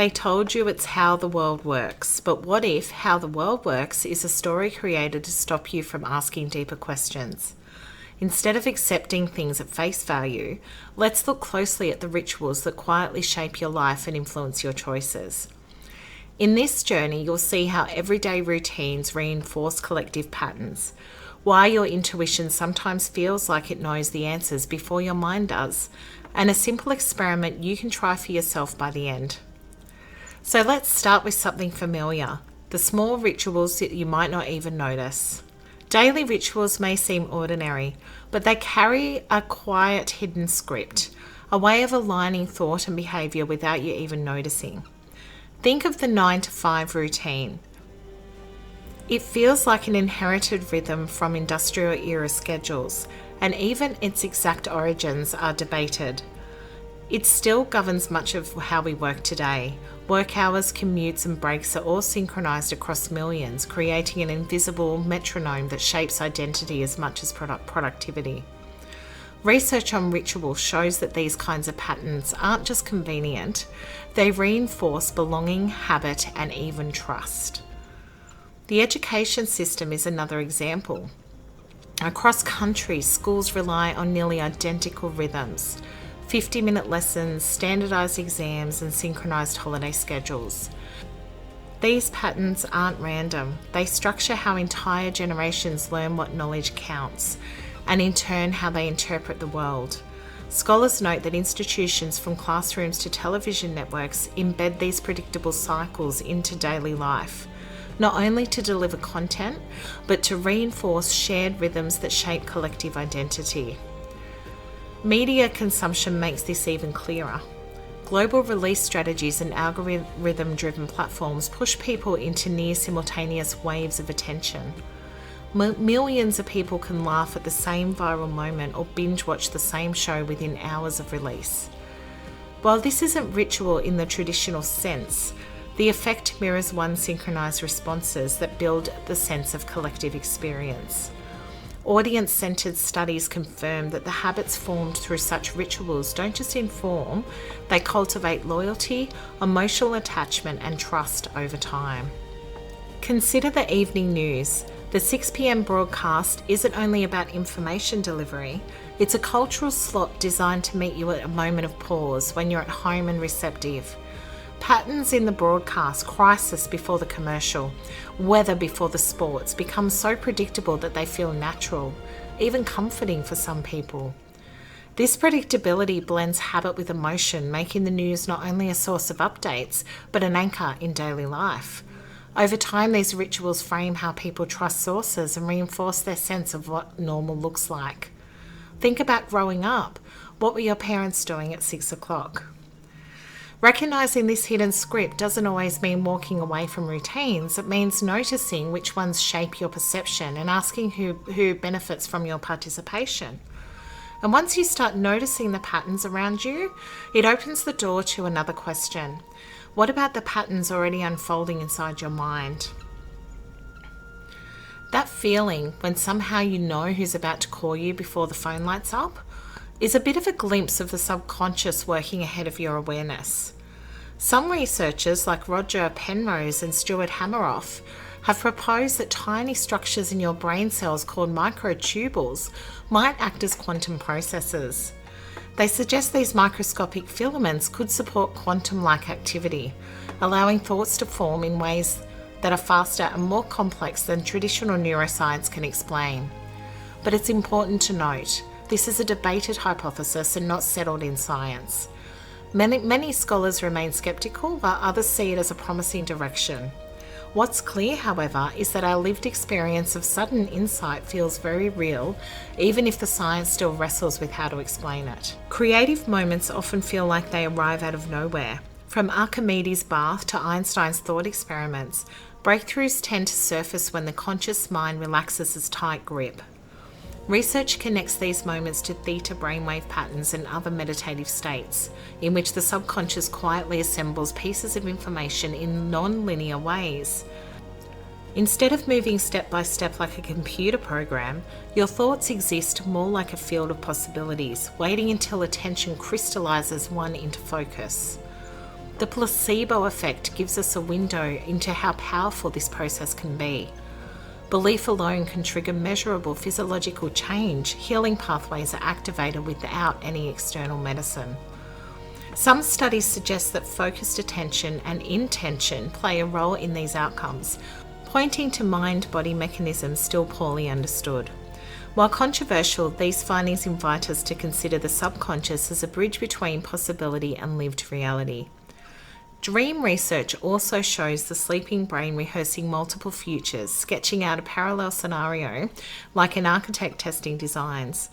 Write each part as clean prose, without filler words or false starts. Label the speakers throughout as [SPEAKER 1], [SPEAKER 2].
[SPEAKER 1] They told you it's how the world works, but what if how the world works is a story created to stop you from asking deeper questions? Instead of accepting things at face value, let's look closely at the rituals that quietly shape your life and influence your choices. In this journey, you'll see how everyday routines reinforce collective patterns, why your intuition sometimes feels like it knows the answers before your mind does, and a simple experiment you can try for yourself by the end. So let's start with something familiar, the small rituals that you might not even notice. Daily rituals may seem ordinary, but they carry a quiet hidden script, a way of aligning thought and behaviour without you even noticing. Think of the 9 to 5 routine. It feels like an inherited rhythm from industrial era schedules, and even its exact origins are debated. It still governs much of how we work today. Work hours, commutes and breaks are all synchronized across millions, creating an invisible metronome that shapes identity as much as productivity. Research on ritual shows that these kinds of patterns aren't just convenient, they reinforce belonging, habit and even trust. The education system is another example. Across countries, schools rely on nearly identical rhythms. 50-minute lessons, standardised exams and synchronised holiday schedules. These patterns aren't random. They structure how entire generations learn what knowledge counts, and in turn how they interpret the world. Scholars note that institutions from classrooms to television networks embed these predictable cycles into daily life, not only to deliver content, but to reinforce shared rhythms that shape collective identity. Media consumption makes this even clearer. Global release strategies and algorithm-driven platforms push people into near-simultaneous waves of attention. Millions of people can laugh at the same viral moment or binge-watch the same show within hours of release. While this isn't ritual in the traditional sense, the effect mirrors one's synchronized responses that build the sense of collective experience. Audience-centered studies confirm that the habits formed through such rituals don't just inform, they cultivate loyalty, emotional attachment and trust over time. Consider the evening news. The 6 p.m. broadcast isn't only about information delivery, it's a cultural slot designed to meet you at a moment of pause when you're at home and receptive. Patterns in the broadcast, crisis before the commercial, weather before the sports, become so predictable that they feel natural, even comforting for some people. This predictability blends habit with emotion, making the news not only a source of updates, but an anchor in daily life. Over time, these rituals frame how people trust sources and reinforce their sense of what normal looks like. Think about growing up. What were your parents doing at 6 o'clock? Recognising this hidden script doesn't always mean walking away from routines. It means noticing which ones shape your perception and asking who benefits from your participation. And once you start noticing the patterns around you, it opens the door to another question. What about the patterns already unfolding inside your mind? That feeling when somehow you know who's about to call you before the phone lights up is a bit of a glimpse of the subconscious working ahead of your awareness. Some researchers like Roger Penrose and Stuart Hameroff have proposed that tiny structures in your brain cells called microtubules might act as quantum processors. They suggest these microscopic filaments could support quantum-like activity, allowing thoughts to form in ways that are faster and more complex than traditional neuroscience can explain. But it's important to note, this is a debated hypothesis and not settled in science. Many scholars remain skeptical, while others see it as a promising direction. What's clear, however, is that our lived experience of sudden insight feels very real, even if the science still wrestles with how to explain it. Creative moments often feel like they arrive out of nowhere. From Archimedes' bath to Einstein's thought experiments, breakthroughs tend to surface when the conscious mind relaxes its tight grip. Research connects these moments to theta brainwave patterns and other meditative states, in which the subconscious quietly assembles pieces of information in non-linear ways. Instead of moving step by step like a computer program, your thoughts exist more like a field of possibilities, waiting until attention crystallizes one into focus. The placebo effect gives us a window into how powerful this process can be. Belief alone can trigger measurable physiological change. Healing pathways are activated without any external medicine. Some studies suggest that focused attention and intention play a role in these outcomes, pointing to mind-body mechanisms still poorly understood. While controversial, these findings invite us to consider the subconscious as a bridge between possibility and lived reality. Dream research also shows the sleeping brain rehearsing multiple futures, sketching out a parallel scenario like an architect testing designs.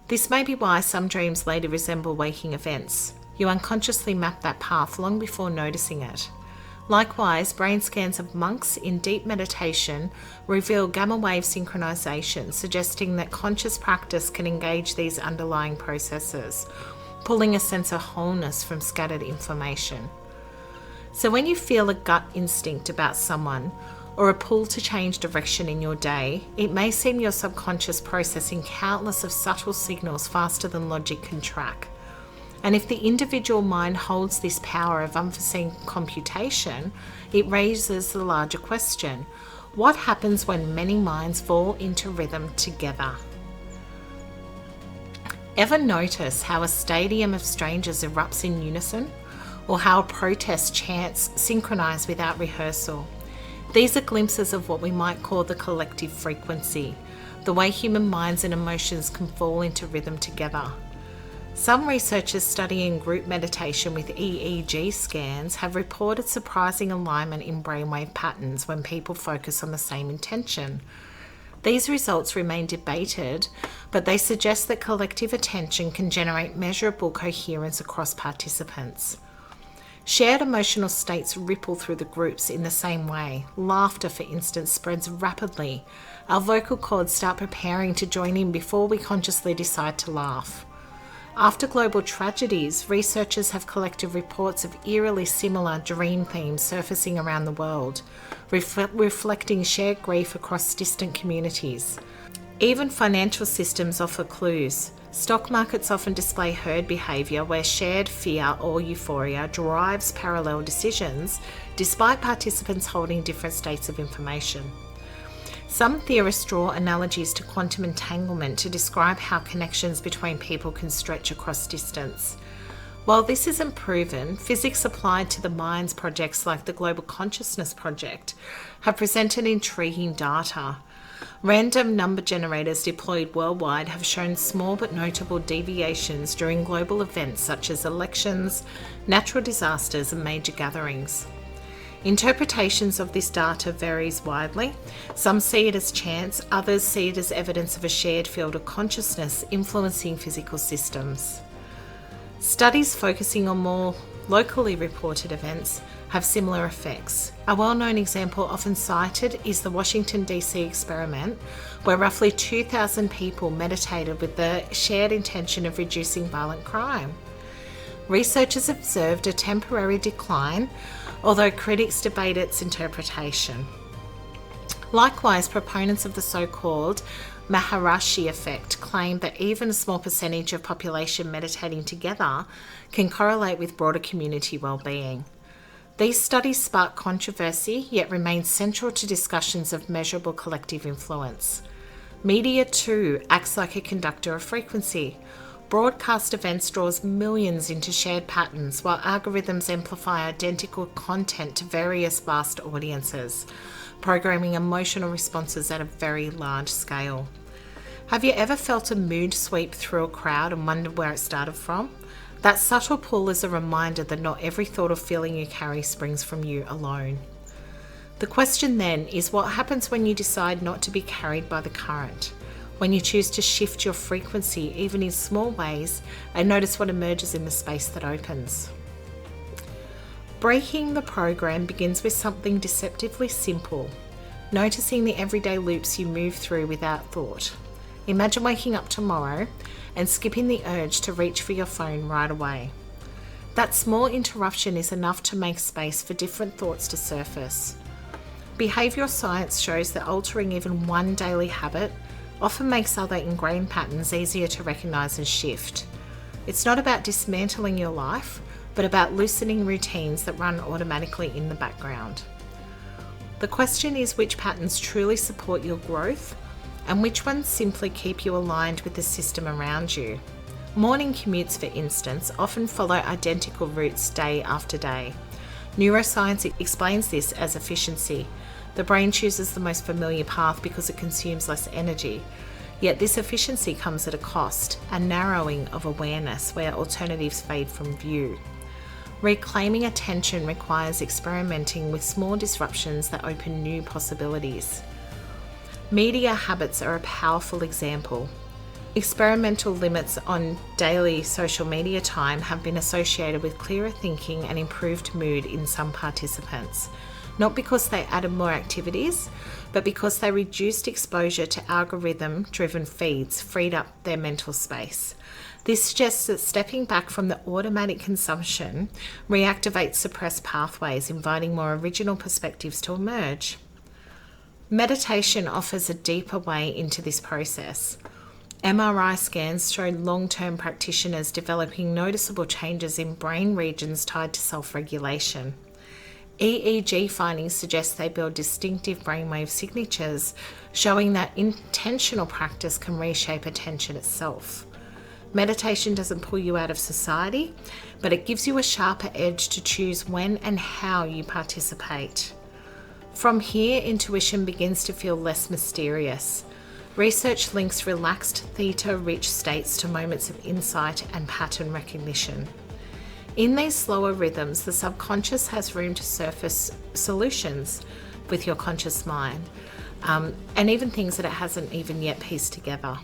[SPEAKER 1] This may be why some dreams later resemble waking events. You unconsciously map that path long before noticing it. Likewise, brain scans of monks in deep meditation reveal gamma wave synchronization, suggesting that conscious practice can engage these underlying processes, pulling a sense of wholeness from scattered information. So when you feel a gut instinct about someone or a pull to change direction in your day, it may seem your subconscious processing countless of subtle signals faster than logic can track. And if the individual mind holds this power of unforeseen computation, it raises the larger question: what happens when many minds fall into rhythm together? Ever notice how a stadium of strangers erupts in unison? Or how a protest chants synchronize without rehearsal? These are glimpses of what we might call the collective frequency, the way human minds and emotions can fall into rhythm together. Some researchers studying group meditation with EEG scans have reported surprising alignment in brainwave patterns when people focus on the same intention. These results remain debated, but they suggest that collective attention can generate measurable coherence across participants. Shared emotional states ripple through the groups in the same way. Laughter, for instance, spreads rapidly. Our vocal cords start preparing to join in before we consciously decide to laugh. After global tragedies, researchers have collected reports of eerily similar dream themes surfacing around the world, reflecting shared grief across distant communities. Even financial systems offer clues. Stock markets often display herd behaviour where shared fear or euphoria drives parallel decisions, despite participants holding different states of information. Some theorists draw analogies to quantum entanglement to describe how connections between people can stretch across distance. While this isn't proven, physics applied to the mind's projects like the Global Consciousness Project have presented intriguing data. Random number generators deployed worldwide have shown small but notable deviations during global events such as elections, natural disasters, and major gatherings. Interpretations of this data varies widely. Some see it as chance, others see it as evidence of a shared field of consciousness influencing physical systems. Studies focusing on more locally reported events have similar effects. A well-known example often cited is the Washington DC experiment, where roughly 2,000 people meditated with the shared intention of reducing violent crime. Researchers observed a temporary decline, although critics debate its interpretation. Likewise, proponents of the so-called Maharishi effect claim that even a small percentage of population meditating together can correlate with broader community well-being. These studies spark controversy, yet remain central to discussions of measurable collective influence. Media, too, acts like a conductor of frequency. Broadcast events draws millions into shared patterns, while algorithms amplify identical content to various vast audiences, programming emotional responses at a very large scale. Have you ever felt a mood sweep through a crowd and wondered where it started from? That subtle pull is a reminder that not every thought or feeling you carry springs from you alone. The question then is, what happens when you decide not to be carried by the current? When you choose to shift your frequency, even in small ways, and notice what emerges in the space that opens. Breaking the program begins with something deceptively simple, noticing the everyday loops you move through without thought. Imagine waking up tomorrow and skipping the urge to reach for your phone right away. That small interruption is enough to make space for different thoughts to surface. Behavioural science shows that altering even one daily habit often makes other ingrained patterns easier to recognise and shift. It's not about dismantling your life, but about loosening routines that run automatically in the background. The question is which patterns truly support your growth and which ones simply keep you aligned with the system around you. Morning commutes, for instance, often follow identical routes day after day. Neuroscience explains this as efficiency. The brain chooses the most familiar path because it consumes less energy. Yet this efficiency comes at a cost, a narrowing of awareness where alternatives fade from view. Reclaiming attention requires experimenting with small disruptions that open new possibilities. Media habits are a powerful example. Experimental limits on daily social media time have been associated with clearer thinking and improved mood in some participants, not because they added more activities, but because they reduced exposure to algorithm-driven feeds, freed up their mental space. This suggests that stepping back from the automatic consumption reactivates suppressed pathways, inviting more original perspectives to emerge. Meditation offers a deeper way into this process. MRI scans show long-term practitioners developing noticeable changes in brain regions tied to self-regulation. EEG findings suggest they build distinctive brainwave signatures, showing that intentional practice can reshape attention itself. Meditation doesn't pull you out of society, but it gives you a sharper edge to choose when and how you participate. From here, intuition begins to feel less mysterious. Research links relaxed theta-rich states to moments of insight and pattern recognition. In these slower rhythms, the subconscious has room to surface solutions with your conscious mind, and even things that it hasn't even yet pieced together.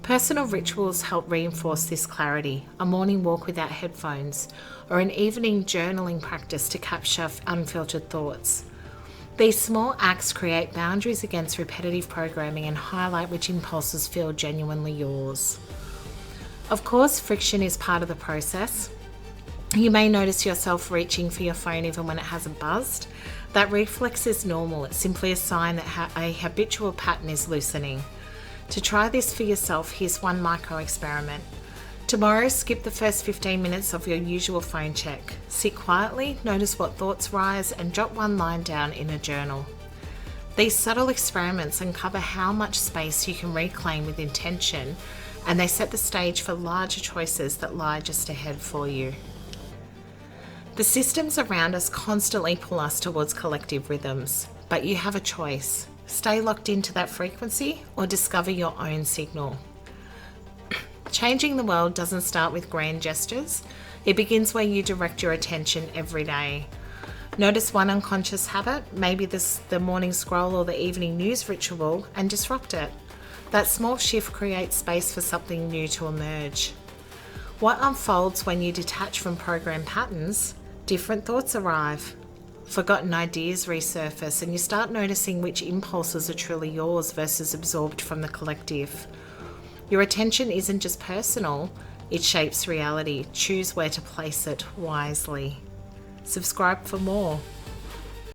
[SPEAKER 1] Personal rituals help reinforce this clarity: a morning walk without headphones, or an evening journaling practice to capture unfiltered thoughts. These small acts create boundaries against repetitive programming and highlight which impulses feel genuinely yours. Of course, friction is part of the process. You may notice yourself reaching for your phone even when it hasn't buzzed. That reflex is normal. It's simply a sign that a habitual pattern is loosening. To try this for yourself, here's one micro experiment. Tomorrow, skip the first 15 minutes of your usual phone check. Sit quietly, notice what thoughts rise, and jot one line down in a journal. These subtle experiments uncover how much space you can reclaim with intention, and they set the stage for larger choices that lie just ahead for you. The systems around us constantly pull us towards collective rhythms, but you have a choice. Stay locked into that frequency or discover your own signal. Changing the world doesn't start with grand gestures. It begins where you direct your attention every day. Notice one unconscious habit, maybe the morning scroll or the evening news ritual, and disrupt it. That small shift creates space for something new to emerge. What unfolds when you detach from programmed patterns? Different thoughts arrive. Forgotten ideas resurface, and you start noticing which impulses are truly yours versus absorbed from the collective. Your attention isn't just personal, it shapes reality. Choose where to place it wisely. Subscribe for more.